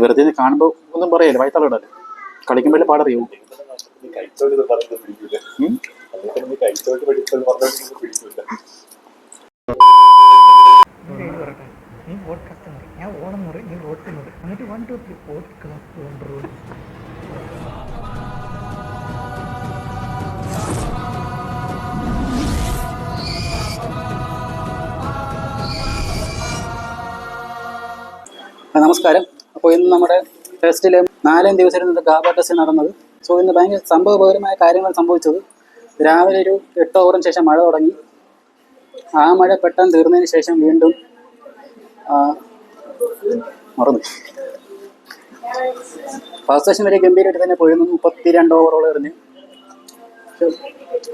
വെറുതെ കാണുമ്പോൾ ഒന്നും പറയല്ലേ, വയത്താളിടല്ലേ, കളിക്കുമ്പോഴേ പാടറിയൂ. നീ പോഡ്കാസ്റ്റ് എന്ന് പറയും, ഞാൻ ഓണം എന്ന് പറയും, നീ റോഡ് എന്ന് പറയും, എന്നിട്ട് 1 2 3 പോഡ്കാസ്റ്റ് ഓൺ റോഡ്. നമസ്കാരം. അപ്പോൾ ഇന്ന് നമ്മുടെ ടെസ്റ്റിൽ 4 ദിവസമായിരുന്നു ഗാബ ടെസ്റ്റ് നടന്നത്. സോ ഇന്ന് ഭയങ്കര സംഭവപരമായ കാര്യങ്ങൾ സംഭവിച്ചത്. രാവിലെ ഒരു 8 ഓവറിന് ശേഷം മഴ തുടങ്ങി. ആ മഴ പെട്ടെന്ന് തീർന്നതിന് ശേഷം വീണ്ടും മറന്നു. ഫസ്റ്റ് സെഷൻ വരെ ഗംഭീരമായിട്ട് തന്നെ പോയിരുന്നു. 32 ഓവറോളം എറിഞ്ഞ്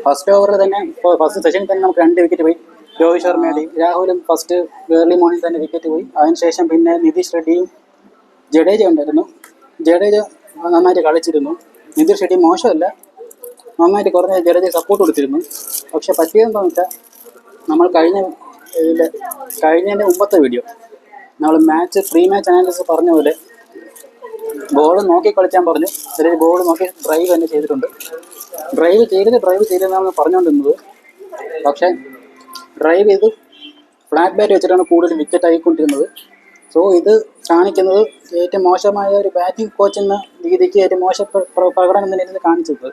ഫസ്റ്റ് ഓവറിൽ തന്നെ ഫസ്റ്റ് സെഷനിൽ തന്നെ നമുക്ക് 2 വിക്കറ്റ് പോയി. രോഹിത് ശർമ്മയുടെയും രാഹുലും ഫസ്റ്റ് ഏർലി മോർണിംഗ് തന്നെ വിക്കറ്റ് പോയി. അതിനുശേഷം പിന്നെ നിതീഷ് റെഡ്ഡിയും ജഡേജ ഉണ്ടായിരുന്നു. ജഡേജ നന്നായിട്ട് കളിച്ചിരുന്നു. നിതീഷ് റെഡ്ഡി മോശമല്ല, നന്നായിട്ട് കുറഞ്ഞ ജഡേജ സപ്പോർട്ട് കൊടുത്തിരുന്നു. പക്ഷെ പറ്റിയതെന്താണെന്ന് വെച്ചാൽ, നമ്മൾ കഴിഞ്ഞതിൻ്റെ മുമ്പത്തെ വീഡിയോ നമ്മൾ പ്രീ മാച്ച് അനാലിസിസ് പറഞ്ഞ പോലെ ബോൾ നോക്കി കളിക്കാൻ പറഞ്ഞു. അല്ലെങ്കിൽ ബോൾ നോക്കി ഡ്രൈവ് തന്നെ ചെയ്തിട്ടുണ്ട്. ഡ്രൈവ് ചെയ്തെന്നാണ് പറഞ്ഞുകൊണ്ടിരുന്നത്. പക്ഷേ ഡ്രൈവ് ചെയ്ത് ഫ്ലാറ്റ് ബാറ്റ് വെച്ചിട്ടാണ് കൂടുതൽ വിക്കറ്റ് ആയിക്കൊണ്ടിരുന്നത്. സോ ഇത് കാണിക്കുന്നത് ഏറ്റവും മോശമായ ഒരു ബാറ്റിംഗ് കോച്ച് എന്ന രീതിക്ക് ഏറ്റവും മോശം പ്രകടനം തന്നെയാണ് കാണിച്ചത്.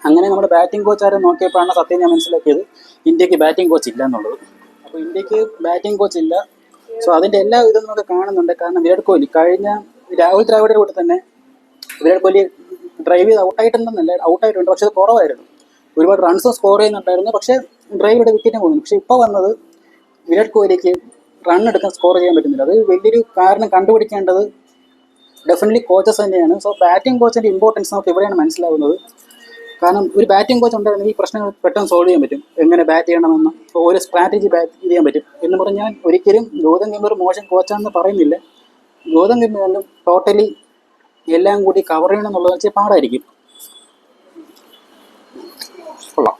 അങ്ങനെ നമ്മുടെ ബാറ്റിംഗ് കോച്ച് ആരും നോക്കിയപ്പോഴാണ് സത്യം ഞാൻ മനസ്സിലാക്കിയത്, ഇന്ത്യക്ക് ബാറ്റിംഗ് കോച്ച് ഇല്ല എന്നുള്ളത്. അപ്പോൾ ഇന്ത്യക്ക് ബാറ്റിംഗ് കോച്ച് ഇല്ല. സോ അതിൻ്റെ എല്ലാ ഇതും നമുക്ക് കാണുന്നുണ്ട്. കാരണം വിരാട് കോഹ്ലി കഴിഞ്ഞ രാഹുൽ ദ്രാവിഡിൻ്റെ കൂടെ തന്നെ വിരാട് കോഹ്ലി ഡ്രൈവ് ചെയ്ത് ഔട്ടായിട്ടുണ്ട്. പക്ഷെ അത് കുറവായിരുന്നു. ഒരുപാട് റൺസും സ്കോർ ചെയ്യുന്നുണ്ടായിരുന്നു. പക്ഷേ ഡ്രൈവ് ചെയ്ത് വിക്കറ്റും പോകുന്നു. പക്ഷേ ഇപ്പോൾ വന്നത് വിരാട് കോഹ്ലിക്ക് റൺ എടുക്കാൻ സ്കോർ ചെയ്യാൻ പറ്റുന്നില്ല. അത് വലിയൊരു കാരണം കണ്ടുപിടിക്കേണ്ടത് ഡെഫിനറ്റ്ലി കോച്ചസ് തന്നെയാണ്. സോ ബാറ്റിംഗ് കോച്ചിൻ്റെ ഇമ്പോർട്ടൻസ് നമുക്ക് ഇവിടെയാണ് മനസ്സിലാവുന്നത്. കാരണം ഒരു ബാറ്റിംഗ് കോച്ച് ഉണ്ടായിരുന്നെങ്കിൽ ഈ പ്രശ്നങ്ങൾ പെട്ടെന്ന് സോൾവ് ചെയ്യാൻ പറ്റും. എങ്ങനെ ബാറ്റ് ചെയ്യണമെന്ന് ഒരു സ്ട്രാറ്റജി ബാറ്റ് ചെയ്യാൻ പറ്റും എന്ന് പറഞ്ഞാൽ ഞാൻ ഒരിക്കലും ഗൗതം ഗംഭീർ മോശം കോച്ചാണെന്ന് പറയുന്നില്ല. ഗൗതം ഗംഭീറിനും ടോട്ടലി എല്ലാം കൂടി കവർ ചെയ്യണം എന്നുള്ളത് വെച്ചാൽ പാടായിരിക്കും. കൊള്ളാം.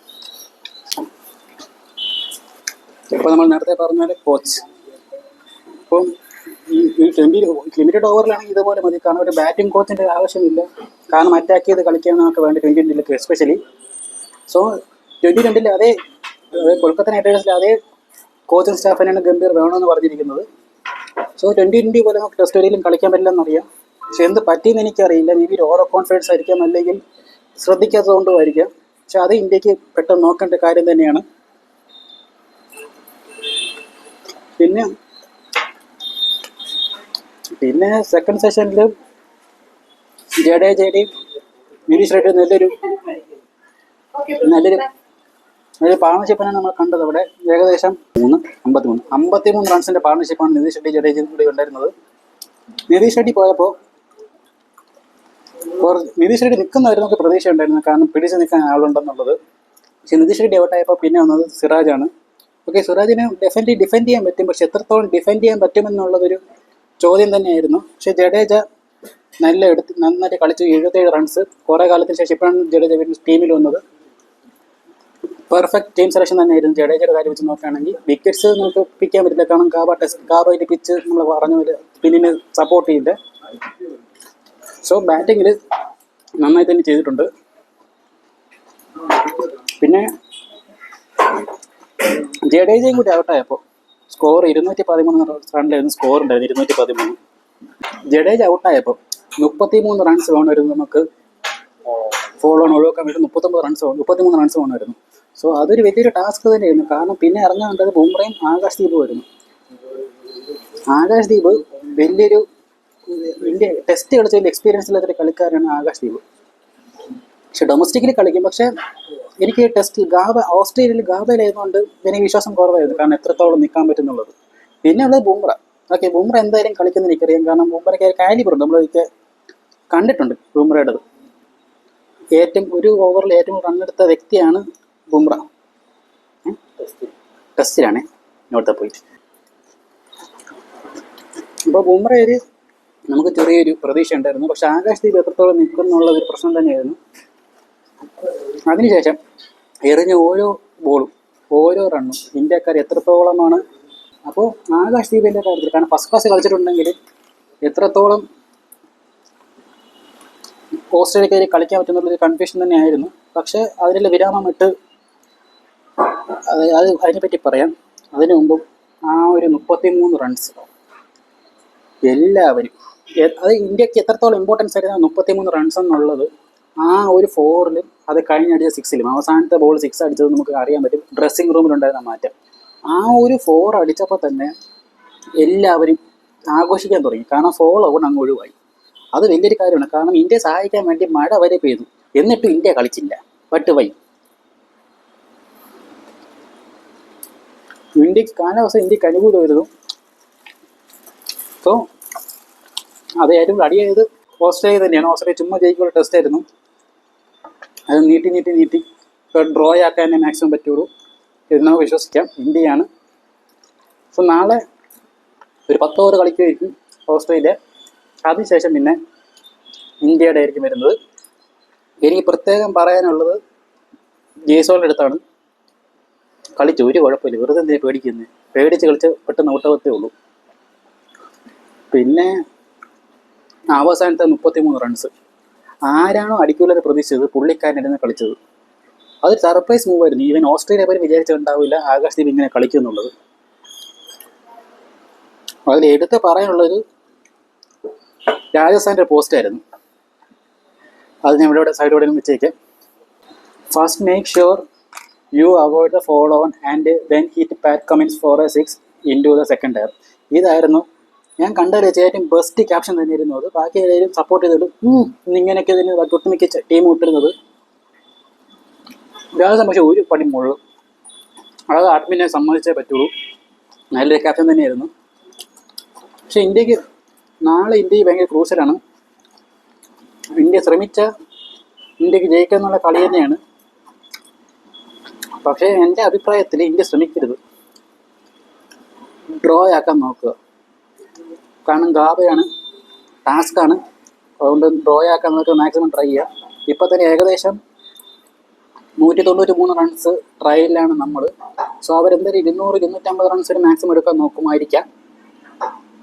ഇപ്പോൾ നമ്മൾ നേരത്തെ പറഞ്ഞ പോലെ കോച്ച് ഇപ്പം ഈ ലിമിറ്റഡ് ഓവറിലാണെങ്കിൽ ഇതുപോലെ മതി. കാരണം ഒരു ബാറ്റിംഗ് കോച്ചിൻ്റെ ആവശ്യമില്ല. കാരണം അറ്റാക്ക് ചെയ്ത് കളിക്കാൻ നമുക്ക് വേണ്ടി 2020 എസ്പെഷ്യലി. സോ 2020 അതേ കൊൽക്കത്ത നൈറ്റ് റൈഡേഴ്സിലെ അതേ കോച്ചിങ് സ്റ്റാഫ് തന്നെയാണ് ഗംഭീർ വേണമെന്ന് പറഞ്ഞിരിക്കുന്നത്. സോ 2020 പോലെ നമുക്ക് ടെസ്റ്റ് ഒരിക്കലും കളിക്കാൻ പറ്റില്ലെന്നറിയാം. പക്ഷെ എന്ത് പറ്റിയെന്ന് എനിക്കറിയില്ല. മേ ബി ഓവർ കോൺഫിഡൻസ് ആയിരിക്കാം, അല്ലെങ്കിൽ ശ്രദ്ധിക്കാത്തതുകൊണ്ടും ആയിരിക്കാം. പക്ഷെ അത് ഇന്ത്യക്ക് പെട്ടെന്ന് നോക്കേണ്ട കാര്യം തന്നെയാണ്. പിന്നെ സെക്കൻഡ് സെഷനിൽ ജഡേജയുടെയും നിതീഷ് റെഡ്ഡിയും നല്ലൊരു പാർട്ണർഷിപ്പാണ് നമ്മൾ കണ്ടത്. അവിടെ ഏകദേശം 53 റൺസിൻ്റെ പാർട്ണർഷിപ്പാണ് നിതീഷ് റെഡ്ഡി ജഡേജയും കൂടി ഉണ്ടായിരുന്നത്. നിതീഷ് റെഡ്ഡി പോയപ്പോൾ നിതീഷ് റെഡ്ഡി നിൽക്കുന്നവർ നമുക്ക് പ്രതീക്ഷ ഉണ്ടായിരുന്നു, കാരണം പിടിച്ച് നിൽക്കാൻ ആളുണ്ടെന്നുള്ളത്. പക്ഷെ നിതീഷ് റെഡ്ഡി ഔട്ടായപ്പോൾ പിന്നെ വന്നത് സിറാജാണ്. ഓക്കെ, സിറാജിനെ ഡെഫിനറ്റ്ലി ഡിഫെൻഡ് ചെയ്യാൻ പറ്റും. പക്ഷെ എത്രത്തോളം ഡിഫെൻഡ് ചെയ്യാൻ പറ്റുമെന്നുള്ളതൊരു ചോദ്യം തന്നെയായിരുന്നു. പക്ഷേ ജഡേജ നന്നായിട്ട് കളിച്ചു. 77 റൺസ്. കുറേ കാലത്തിന് ശേഷം ഇപ്പോഴാണ് ജഡേജ ടീമിൽ വന്നത്. പെർഫെക്റ്റ് ടീം സെലക്ഷൻ തന്നെയായിരുന്നു ജഡേജയുടെ കാര്യം വെച്ച് നോക്കുകയാണെങ്കിൽ. വിക്കറ്റ്സ് നമുക്ക് പിക്കാൻ പറ്റില്ല, കാരണം ഗാബയിലെ പിച്ച് നമ്മൾ പറഞ്ഞ പോലെ സ്പിന്നിന് സപ്പോർട്ട് ചെയ്യില്ല. സോ ബാറ്റിങ്ങിൽ നന്നായി തന്നെ ചെയ്തിട്ടുണ്ട്. പിന്നെ ജഡേജയും കൂടി ഔട്ടായപ്പോൾ സ്കോർ 213 റണ്ണിലായിരുന്നു സ്കോർ ഉണ്ടായിരുന്നു. 213. ജഡേജ ഔട്ടായപ്പോൾ 33 റൺസ് വേണമായിരുന്നു നമുക്ക് ഫോളോ ഓൺ ഒഴിവാക്കാൻ വേണ്ടി. 33 റൺസ് വേണമായിരുന്നു. സോ അതൊരു വലിയൊരു ടാസ്ക് തന്നെയായിരുന്നു. കാരണം പിന്നെ ഇറങ്ങാൻ വേണ്ടത് ബുംറയും ആകാശ്ദീപും ആയിരുന്നു. ആകാശ്ദീപ് വലിയൊരു ഇന്ത്യ ടെസ്റ്റ് കളിച്ച വലിയ എക്സ്പീരിയൻസ് ഇല്ലാത്തൊരു കളിക്കാരാണ് ആകാശ്ദീപ്. പക്ഷെ ഡൊമസ്റ്റിക്കിൽ കളിക്കും. പക്ഷേ എനിക്ക് ടെസ്റ്റ് ഓസ്ട്രേലിയയിൽ ഗാബയിലായതുകൊണ്ട് എനിക്ക് വിശ്വാസം കുറവായിരുന്നു, കാരണം എത്രത്തോളം നിൽക്കാൻ പറ്റുന്നുള്ളത്. പിന്നെ ഉള്ളത് ബുംറ. ഓക്കെ, ബുംറ എന്തായാലും കളിക്കുന്ന എനിക്കറിയാം, കാരണം ബുംറയ്ക്ക് കാലിബറുണ്ട്. നമ്മളൊക്കെ കണ്ടിട്ടുണ്ട് ബുംറയുടേത്. ഒരു ഓവറിൽ ഏറ്റവും റണ്ണെടുത്ത വ്യക്തിയാണ് ബുംറ. ടെസ്റ്റിലാണ് ഇവിടുത്തെ പോയിട്ട്. അപ്പോൾ ബുംറയിൽ നമുക്ക് ചെറിയൊരു പ്രതീക്ഷ ഉണ്ടായിരുന്നു. പക്ഷെ ആകാശ്ദീപ് എത്രത്തോളം നിൽക്കുന്നുള്ള ഒരു പ്രശ്നം തന്നെയായിരുന്നു. അതിനുശേഷം എറിഞ്ഞ ഓരോ ബോളും ഓരോ റണ്ണും ഇന്ത്യക്കാർ എത്രത്തോളമാണ്. അപ്പോൾ ആകാശ്ദീപിൻ്റെ കാര്യത്തിൽ, കാരണം ഫസ്റ്റ് ക്ലാസ് കളിച്ചിട്ടുണ്ടെങ്കിൽ എത്രത്തോളം ഓസ്ട്രേലിയക്കാർ കളിക്കാൻ പറ്റുന്നുള്ളൊരു കൺഫ്യൂഷൻ തന്നെയായിരുന്നു. പക്ഷേ അതിനുള്ള വിരാമം ഇട്ട് അതിനെപ്പറ്റി പറയാം. അതിനു മുമ്പും ആ ഒരു 33 റൺസ് എല്ലാവരും അത് ഇന്ത്യക്ക് എത്രത്തോളം ഇമ്പോർട്ടൻസ് ആയിരുന്നു 33 റൺസ് എന്നുള്ളത് ആ ഒരു 4-ലും അത് കഴിഞ്ഞടിച്ച 6-ലും അവസാനത്തെ ബോൾ 6 അടിച്ചത് നമുക്ക് അറിയാൻ പറ്റും. ഡ്രസ്സിംഗ് റൂമിലുണ്ടായിരുന്ന മാറ്റം ആ ഒരു 4 അടിച്ചപ്പോൾ തന്നെ എല്ലാവരും ആഘോഷിക്കാൻ തുടങ്ങി. കാരണം ഫോളോ ഔട്ട് അങ്ങ് ഒഴിവായി. അത് വലിയൊരു കാര്യമാണ്. കാരണം ഇന്ത്യയെ സഹായിക്കാൻ വേണ്ടി മഴ വരെ പെയ്തു, എന്നിട്ടും ഇന്ത്യ കളിച്ചില്ല. But why? ഇന്ത്യക്ക് കാലാവസ്ഥ ഇന്ത്യക്ക് അനുകൂലമായിരുന്നു. സോ അത് ഏറ്റവും അടിയായത് ഓസ്ട്രേലിയ തന്നെയാണ്. ഓസ്ട്രേലിയ ചുമ്മാ ജയിക്കുള്ള ടെസ്റ്റ് ആയിരുന്നു. അത് നീട്ടി ഡ്രോ ആക്കാനേ മാക്സിമം പറ്റുള്ളൂ എന്ന് നമുക്ക് വിശ്വസിക്കാം. ഇന്ത്യയാണ്. സോ നാളെ ഒരു 10 ഓവർ കളിക്കുമായിരിക്കും ഓസ്ട്രേലിയ. അതിനുശേഷം പിന്നെ ഇന്ത്യയുടെ ആയിരിക്കും വരുന്നത്. എനിക്ക് പ്രത്യേകം പറയാനുള്ളത് ജയ്സോളിൻ്റെ അടുത്താണ്. കളിച്ച് ഒരു കുഴപ്പമില്ല, വെറുതെ എന്തിനാണ് പേടിക്കുന്നത്? പേടിച്ച് കളിച്ച് പെട്ടെന്ന് ഔട്ടാവത്തേ ഉള്ളൂ. പിന്നെ അവസാനത്തെ 33 റൺസ് ആരാണോ അടിക്കൂലെന്ന് പ്രതീക്ഷിച്ചത് പുള്ളിക്കാരനായിരുന്നു കളിച്ചത്. അതൊരു സർപ്രൈസ് മൂവായിരുന്നു. ഈവൻ ഓസ്ട്രേലിയ പോലും വിചാരിച്ചിട്ടുണ്ടാവില്ല ആകാശ്ദീപ് ഇങ്ങനെ കളിക്കുന്നുള്ളത്. അതിൽ എടുത്ത് പറയാനുള്ളൊരു രാജസ്ഥാൻ്റെ പോസ്റ്റായിരുന്നു. അത് ഞാൻ ഇവിടെ സൈഡോടെ വെച്ചേക്കാം. First make sure you avoid the follow on and then hit Pat Cummins for a 6 into the second air. ഇതായിരുന്നു ഞാൻ കണ്ടതിൽ വെച്ച് ഏറ്റവും ബെസ്റ്റ് ക്യാപ്ഷൻ തന്നെയായിരുന്നു അത്. ബാക്കി എല്ലാവരും സപ്പോർട്ട് ചെയ്തിട്ട് ഇങ്ങനെയൊക്കെ ഇതിന് ഒട്ടുമിക്ക ടീം വിട്ടിരുന്നത്. രാജസ്ഥാൻ പക്ഷേ ഒരു പണി മുള്ളു. അത് അഡ്മിനെ സമ്മതിച്ചേ പറ്റുള്ളൂ. നല്ലൊരു ക്യാപ്ഷൻ തന്നെയായിരുന്നു. പക്ഷെ ഇന്ത്യക്ക് നാളെ ഇന്ത്യക്ക് ഭയങ്കര ക്രൂഷ്യലാണ്. ഇന്ത്യക്ക് ജയിക്കുക എന്നുള്ള കളി തന്നെയാണ്. പക്ഷേ എൻ്റെ അഭിപ്രായത്തിൽ ഇന്ത്യ ശ്രമിക്കരുത്, ഡ്രോ ആക്കാൻ നോക്കുക. കാരണം ഗാബയാണ്, ടാസ്ക്കാണ്. അതുകൊണ്ട് ഡ്രോ ആക്കാൻ നോക്കുക, മാക്സിമം ട്രൈ ചെയ്യുക. ഇപ്പം തന്നെ ഏകദേശം 193 റൺസ് ട്രയലിലാണ് നമ്മൾ. സോ അവരെന്തായാലും 200-250 റൺസിന് മാക്സിമം എടുക്കാൻ നോക്കുമായിരിക്കാം.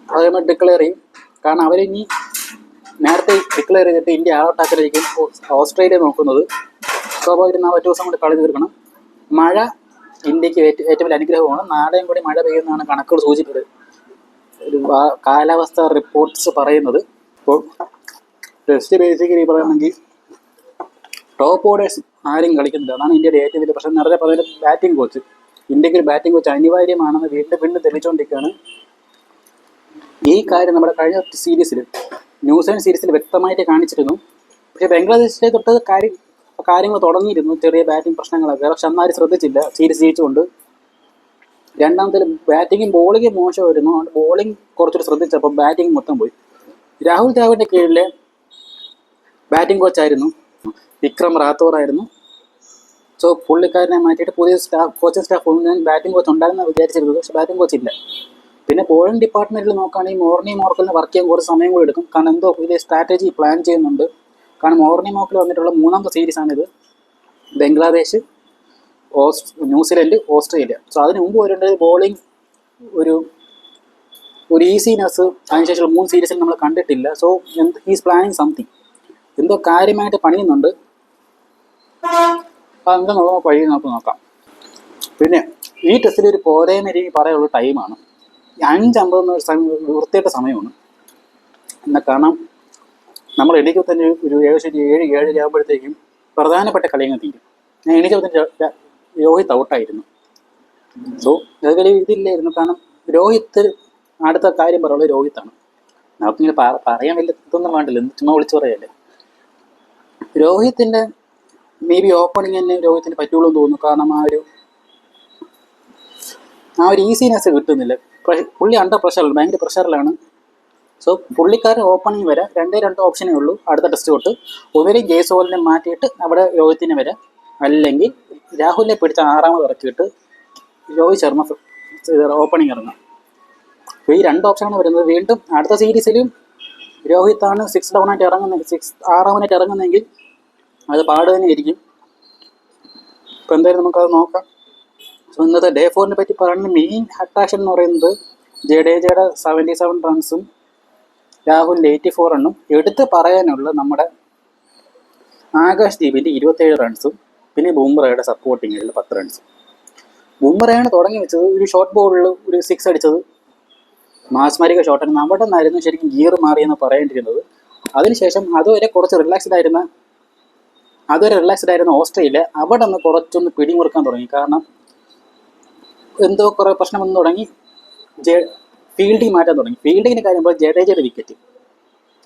അതേപോലെ ഡിക്ലെയർ ചെയ്യും. കാരണം അവരിനി നേരത്തെ ഡിക്ലെയർ ചെയ്തിട്ട് ഇന്ത്യ ഔട്ടാക്കലായിരിക്കും ഓസ്ട്രേലിയ നോക്കുന്നത്. സ്വാഭാവികം 4 ദിവസം കൂടി കളി തീർക്കണം. മഴ ഇന്ത്യക്ക് ഏറ്റവും വലിയ അനുഗ്രഹമാണ്. നാളെയും കൂടി മഴ പെയ്യുന്നതാണ് കണക്കുകൾ സൂചിപ്പിച്ചത്, ഒരു കാലാവസ്ഥ റിപ്പോർട്ട്സ് പറയുന്നത്. ഇപ്പോൾ ടെസ്റ്റ് ബേസിക്കലി പറയുകയാണെങ്കിൽ ടോപ്പ് ഓർഡേഴ്സ് ആരും കളിക്കുന്നില്ല. അതാണ് ഇന്ത്യയുടെ ഏറ്റവും വലിയ പ്രശ്നം. നേരത്തെ പറഞ്ഞ ബാറ്റിംഗ് കോച്ച്, ഇന്ത്യക്ക് ഒരു ബാറ്റിംഗ് കോച്ച് അനിവാര്യമാണെന്ന് വീണ്ടും തെളിയിച്ചുകൊണ്ടിരിക്കുകയാണ്. ഈ കാര്യം നമ്മുടെ കഴിഞ്ഞ സീരീസിൽ ന്യൂസിലൻഡ് സീരീസിൽ വ്യക്തമായിട്ട് കാണിച്ചിരുന്നു. പക്ഷേ ബംഗ്ലാദേശിലെ തൊട്ട് കാര്യങ്ങൾ തുടങ്ങിയിരുന്നു, ചെറിയ ബാറ്റിംഗ് പ്രശ്നങ്ങളൊക്കെ. പക്ഷെ അന്നാരും ശ്രദ്ധിച്ചില്ല സീരീസ് ജയിച്ചുകൊണ്ട്. രണ്ടാമത്തെ ബാറ്റിങ്ങും ബോളിങ്ങും മോശമായിരുന്നു. അതുകൊണ്ട് ബോളിംഗ് കുറച്ചുകൂടി ശ്രദ്ധിച്ചപ്പോൾ ബാറ്റിംഗ് മൊത്തം പോയി. രാഹുൽ ദ്രാവിഡിൻ്റെ കീഴിലെ ബാറ്റിംഗ് കോച്ചായിരുന്നു വിക്രം റാത്തോറായിരുന്നു. സോ പുള്ളിക്കാരനെ മാറ്റിയിട്ട് പുതിയ കോച്ചിങ് സ്റ്റാഫ് ഞാൻ ബാറ്റിംഗ് കോച്ച് ഉണ്ടായിരുന്ന വിചാരിച്ചിരുന്നത്. പക്ഷേ ബാറ്റിംഗ് കോച്ച് ഇല്ല. പിന്നെ ബോളിംഗ് ഡിപ്പാർട്ട്മെൻറ്റിൽ നോക്കുകയാണെങ്കിൽ മോർണി മോർക്കലിന് വർക്ക് ചെയ്യാൻ കുറച്ച് സമയം കൂടി എടുക്കും. കാരണം എന്തോ പുതിയ സ്ട്രാറ്റജി പ്ലാൻ ചെയ്യുന്നുണ്ട്. കാരണം മോർണി മോർക്കൽ വന്നിട്ടുള്ള 3ാമത്തെ സീരീസാണിത്. Bangladesh, New Zealand, Australia. സോ അതിന് മുമ്പ് വരേണ്ടത് ബോളിംഗ് ഒരു ഈസിനെസ് അതിനുശേഷം 3 സീരീസിൽ നമ്മൾ കണ്ടിട്ടില്ല. സോ ഹീസ് പ്ലാനിങ് സംതിങ്, എന്തോ കാര്യമായിട്ട് പണിയുന്നുണ്ട്. അതെന്താ വഴി നമുക്ക് നോക്കാം. പിന്നെ ഈ ടെസ്റ്റിൽ ഒരു പോരായ്മ രീതി പറയാനുള്ള ടൈമാണ്. 5:50 വൃത്തിയായിട്ട സമയമാണ്. എന്നാൽ കാരണം നമ്മൾ എണീക്കുമ്പോൾ തന്നെ ഒരു ഏകദേശം 7-7:30 ആകുമ്പോഴത്തേക്കും പ്രധാനപ്പെട്ട കളിയങ്ങ് തീരും. ഞാൻ എണീക്കുമ്പോൾ തന്നെ രോഹിത് ഔട്ടായിരുന്നു. സോ അത് വലിയ ഇതില്ലായിരുന്നു. കാരണം രോഹിത്ത് അടുത്ത കാര്യം പറയുള്ളത് രോഹിത്താണ്. നമുക്കിങ്ങനെ പറയാൻ വലിയ ഇതൊന്നും വേണ്ടല്ലോ, ചുമ്മാ വിളിച്ചു പറയല്ലേ. രോഹിത്തിൻ്റെ മേ ബി ഓപ്പണിങ് തന്നെ രോഹിത്തിന് പറ്റുള്ളൂ എന്ന് തോന്നുന്നു. കാരണം ആ ഒരു ഈസിനെസ് കിട്ടുന്നില്ല. പുള്ളി അണ്ടർ പ്രഷറിലാണ്, ഭയങ്കര പ്രഷറിലാണ്. സോ പുള്ളിക്കാരൻ ഓപ്പണിങ് വരാം. 2 ഓപ്ഷനേ ഉള്ളൂ അടുത്ത ടെസ്റ്റ് തൊട്ട്. ഒന്നിനും ജയ്സോളിനെ മാറ്റിയിട്ട് അവിടെ രോഹിത്തിനെ വരാം, അല്ലെങ്കിൽ രാഹുലിനെ പിടിച്ച് 6ാമത് ഇറക്കിയിട്ട് രോഹിത് ശർമ്മ ഓപ്പണിങ് ഇറങ്ങാം. അപ്പോൾ ഈ 2 ഓപ്ഷനാണ് വരുന്നത്. വീണ്ടും അടുത്ത സീരീസിലും രോഹിത്താണ് 6 ഡൗണായിട്ട് ഇറങ്ങുന്നത്, 6ാമനായിട്ട് ഇറങ്ങുന്നതെങ്കിൽ അത് പാട് തന്നെ ആയിരിക്കും. ഇപ്പോൾ എന്തായാലും നമുക്കത് നോക്കാം. സോ ഇന്നത്തെ ഡേ 4നെ പറ്റി പറയുന്ന മെയിൻ അട്രാക്ഷൻ എന്ന് പറയുന്നത് ജഡേജയുടെ 77 റൺസും രാഹുലിൻ്റെ 84 റണ്ണും. എടുത്ത് പറയാനുള്ള നമ്മുടെ ആകാശ് ദീപിൻ്റെ 27 റൺസും പിന്നെ ബുംറയുടെ സപ്പോർട്ടിങ്ങിൽ 10 റൺസും. ബുംറയാണ് തുടങ്ങി വെച്ചത്. ഒരു ഷോർട്ട് ബോളിൽ ഒരു 6 അടിച്ചത് മാസ്മരിക ഷോട്ടാണ്. അവിടെ നിന്നായിരുന്നു ശരിക്കും ഗിയർ മാറിയെന്ന് പറയേണ്ടിയിരുന്നത്. അതിനുശേഷം അതുവരെ റിലാക്സ്ഡ് ആയിരുന്ന ഓസ്ട്രേലിയ അവിടെ നിന്ന് കുറച്ചൊന്ന് പിടിമുറുക്കാൻ തുടങ്ങി. കാരണം എന്തോ കുറേ പ്രശ്നം വന്നു തുടങ്ങി. ഫീൽഡിങ് മാറ്റാൻ തുടങ്ങി. ഫീൽഡിങ്ങിന് കാര്യമ്പോൾ ജഡേജയുടെ വിക്കറ്റ്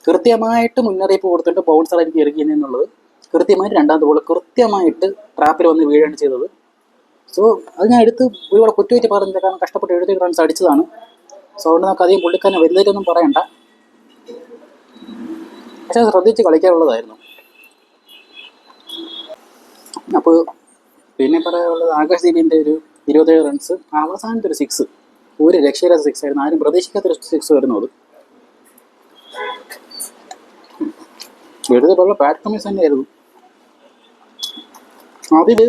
കൃത്യമായിട്ട് മുന്നറിയിപ്പ് കൊടുത്തിട്ട് ബൗൺസറായിരിക്കും ഇറങ്ങിയെന്നുള്ളത് കൃത്യമായിട്ട് രണ്ടാമത്തെ ബോൾ കൃത്യമായിട്ട് ട്രാപ്പിൽ വന്ന് വീഴുകയാണ് ചെയ്തത്. സോ അത് ഞാൻ ഒരുപാട് കുറ്റമായിട്ട് പറഞ്ഞില്ല. കാരണം കഷ്ടപ്പെട്ട് 70 റൺസ് അടിച്ചതാണ്. സോ അതുകൊണ്ട് നമുക്ക് അധികം പുള്ളിക്കാരനെ വലുതായിട്ടൊന്നും പറയണ്ട. പക്ഷെ അത് ശ്രദ്ധിച്ച് കളിക്കാനുള്ളതായിരുന്നു. അപ്പോൾ പിന്നെ പറയാനുള്ളത് ആകാശ് ദീപിൻ്റെ ഒരു 27 റൺസ്, അവസാനത്തെ ഒരു 6 ഒരു രക്ഷയില്ലാത്ത 6 ആയിരുന്നു. ആരും പ്രതീക്ഷിക്കാത്തൊരു 6 വരുന്നു. അത് വെറുതെ ഉള്ള ബാറ്റ്സ്മാൻസ് തന്നെയായിരുന്നു. അതിൽ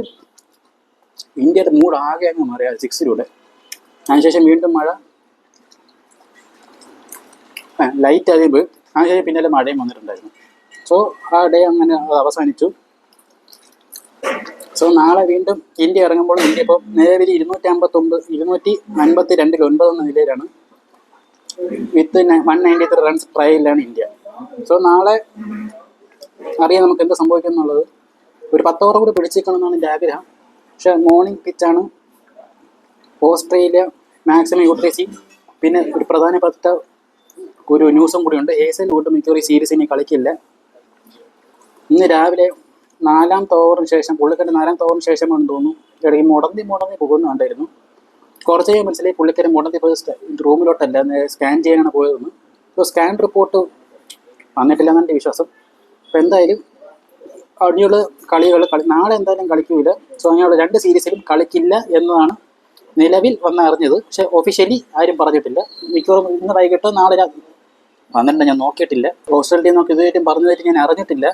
ഇന്ത്യയുടെ മൂഡ് ആകെ അങ്ങ് മാറിയ 6-ലൂടെ. അതിനുശേഷം വീണ്ടും മഴ ലൈറ്റ് ആദ്യം പോയി. അതിനുശേഷം പിന്നാലെ മഴയും വന്നിട്ടുണ്ടായിരുന്നു. സോ ആ ഡേ അങ്ങനെ അത് അവസാനിച്ചു. സോ നാളെ വീണ്ടും ഇന്ത്യ ഇറങ്ങുമ്പോൾ ഇന്ത്യ ഇപ്പോൾ നിലവിൽ 252 എന്ന നിലയിലാണ്. വിത്ത് 193 റൺസ് ട്രയലിലാണ് ഇന്ത്യ. സോ നാളെ അറിയാം നമുക്ക് എന്ത് സംഭവിക്കും എന്നുള്ളത്. ഒരു 10 ഓവർ കൂടി പിടിച്ചേക്കണം എന്നാണ് എൻ്റെ ആഗ്രഹം. പക്ഷേ മോർണിംഗ് പിച്ചാണ്. Australia maximum utilise. പിന്നെ ഒരു പ്രധാനപ്പെട്ട ഒരു ന്യൂസും കൂടിയുണ്ട്. ഹേസൽവുഡ് മിക്കവാറും ഈ സീരീസ് ഇനി കളിക്കില്ല. ഇന്ന് രാവിലെ 4ാമത്തെ ഓവറിന് ശേഷം പുള്ളിക്കാരൻ 4ാമത്തെ ഓവറിന് ശേഷമാണെന്ന് തോന്നുന്നു ഇടയ്ക്ക് മുടന്തി പോകുന്നുണ്ടായിരുന്നു. കുറച്ച് കഴിയും മനസ്സിലായി പുള്ളിക്കാരൻ മുടന്തി പോയത് റൂമിലോട്ടല്ല, സ്കാൻ ചെയ്യാനാണ് പോയതെന്ന്. ഇപ്പോൾ സ്കാൻ റിപ്പോർട്ട് വന്നിട്ടില്ല എന്നാണ് എൻ്റെ വിശ്വാസം. അപ്പോൾ എന്തായാലും അടിയുള്ള നാളെ എന്തായാലും കളിക്കില്ല. സോ അങ്ങനെയുള്ള 2 സീരീസിലും കളിക്കില്ല എന്നതാണ് നിലവിൽ അറിഞ്ഞത്. പക്ഷേ ഒഫീഷ്യലി ആരും പറഞ്ഞിട്ടില്ല. മിക്കവാറും ഇന്ന് വൈകിട്ടോ നാളെ വന്നിട്ടുണ്ട്. ഞാൻ നോക്കിയിട്ടില്ല. ഓസ്ട്രേലിയ ഇതുവരെയും പറഞ്ഞതായിട്ട് ഞാൻ അറിഞ്ഞിട്ടില്ല.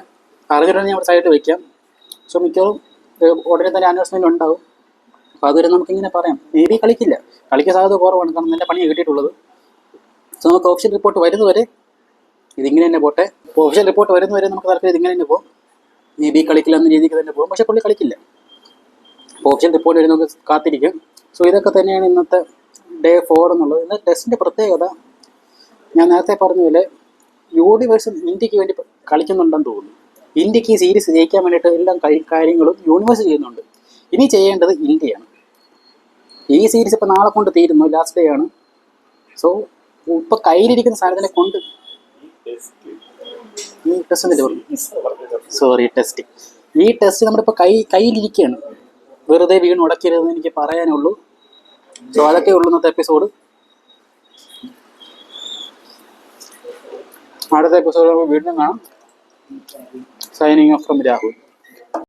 അറിഞ്ഞിട്ടുണ്ടെങ്കിൽ ഞാൻ സൈഡിൽ വയ്ക്കാം. സോ മിക്കവാറും ഉടനെ തന്നെ അനൗൺസ്മെൻറ്റ് ഉണ്ടാവും. അപ്പോൾ അതുവരെ നമുക്കിങ്ങനെ പറയാം. മേ ബി കളിക്കാൻ സാധ്യത കുറവാണ്. കാരണം നല്ല പണിയാണ് കിട്ടിയിട്ടുള്ളത്. സോ നമുക്ക് ഓഫീഷ്യൽ റിപ്പോർട്ട് വരുന്നവരെ ഇതിങ്ങനെ തന്നെ പോട്ടെ. അപ്പോൾ ഓഫീഷ്യൽ റിപ്പോർട്ട് വരുന്നവരെ നമുക്ക് താല്പര്യം ഇതിങ്ങനെ തന്നെ പോകും. മേ ബി കളിക്കില്ല എന്ന രീതിക്ക് തന്നെ പോകും. പക്ഷേ പുള്ളി കളിക്കില്ല. അപ്പോൾ ഓഫീഷ്യൽ റിപ്പോർട്ട് വരെ നമുക്ക് കാത്തിരിക്കും. സോ ഇതൊക്കെ തന്നെയാണ് ഇന്നത്തെ ഡേ 4 എന്നുള്ളത്. ഇന്ന് ടെസ്റ്റിൻ്റെ പ്രത്യേകത ഞാൻ നേരത്തെ പറഞ്ഞ പോലെ യൂണിവേഴ്സ് ഇന്ത്യക്ക് വേണ്ടി കളിക്കുന്നുണ്ടെന്ന് തോന്നുന്നു. ഇന്ത്യക്ക് ഈ സീരീസ് ജയിക്കാൻ വേണ്ടിയിട്ട് എല്ലാ കാര്യങ്ങളും യൂണിവേഴ്സ് ചെയ്യുന്നുണ്ട്. ഇനി ചെയ്യേണ്ടത് ഇന്ത്യയാണ്. ഈ സീരീസ് ഇപ്പോൾ നാളെ കൊണ്ട് തീരുന്നു. ലാസ്റ്റ് ഡേ ആണ്. സോ ഇപ്പോൾ കയ്യിലിരിക്കുന്ന സാധനത്തിനെ കൊണ്ട് ഈ ടെസ്റ്റ് നമ്മളിപ്പോൾ കയ്യിലിരിക്കുകയാണ്. വെറുതെ വീണ് ഉടക്കരുതെന്ന് എനിക്ക് പറയാനുള്ളൂ. സോ അതൊക്കെ ഉള്ളൂ ഇന്നത്തെ എപ്പിസോഡ്. അടുത്ത എപ്പിസോഡ് വീണ്ടും കാണാം. Signing off from Rahul.